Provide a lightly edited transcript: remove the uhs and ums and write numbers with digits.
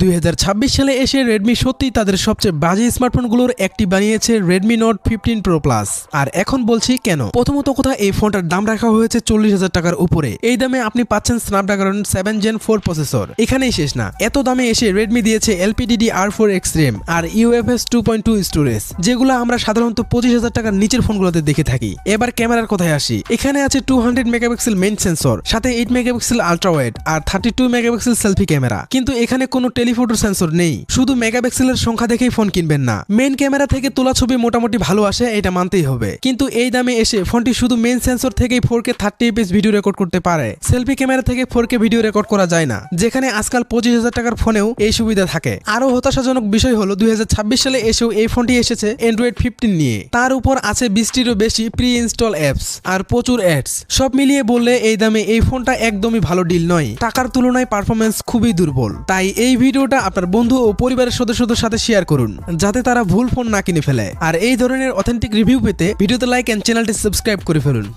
2026 সালে এসে রেডমি সত্যি তাদের সবচেয়ে বাজে স্মার্টফোনগুলোর একটি বানিয়েছে রেডমি নোট 15 প্রো প্লাস। আর এখন বলছি কেন। প্রথমত কথা, এই ফোনটার দাম রাখা হয়েছে 40,000 টাকার উপরে। এই দামে আপনি পাচ্ছেন স্ন্যাপড্রাগন 7 Gen 4 প্রসেসর। এখানেই শেষ না, এত দামে এসে রেডমি দিয়েছে LPDDR4 Extreme আর UFS 2.2 স্টোরেজ, যেগুলো আমরা সাধারণত 25,000 টাকার নিচের ফোনগুলোতে দেখে থাকি। এবার ক্যামেরার কথায় আসি। এখানে আছে 200 মেগাপিক্সেল মেইন সেন্সর, সাথে 8 মেগাপিক্সেল আলট্রা ওয়াইড আর 32 মেগাপিক্সেল সেলফি ক্যামেরা। কিন্তু এখানে কোনো টেলিফোটো সেন্সর নেই। শুধু মেগাপিক্সেলের সংখ্যা দেখেই ফোন কিনবেন না। মেইন ক্যামেরা থেকে তোলা ছবি মোটামুটি ভালো আসে, এটা মানতেই হবে। কিন্তু এই দামে এসে ফোনটি শুধু মেইন সেন্সর থেকেই 4K 30 fps ভিডিও রেকর্ড করতে পারে। সেলফি ক্যামেরা থেকে 4K ভিডিও রেকর্ড করা যায় না, যেখানে আজকাল 25,000 টাকার ফোনেও এই সুবিধা থাকে। আরো হতাশাজনক বিষয় হলো 2026 সালে এসেও এই ফোনটি এসেছে অ্যান্ড্রয়েড 15 নিয়ে। তার উপর আছে 20টিরও বেশি প্রি ইনস্টল অ্যাপস আর প্রচুর অ্যাডস। সব মিলিয়ে বললে এই দামে এই ফোনটা একদমই ভালো ডিল নয়। টাকার তুলনায় পারফরমেন্স খুবই দুর্বল। তাই এই ভিডিওটা আপনার বন্ধু ও পরিবারের সদস্যদের সাথে শেয়ার করুন, যাতে তারা ভুল ফোন না কিনে ফেলে। আর এই ধরনের অথেন্টিক রিভিউ পেতে ভিডিওতে লাইক এন্ড চ্যানেলটি সাবস্ক্রাইব করে ফেলুন।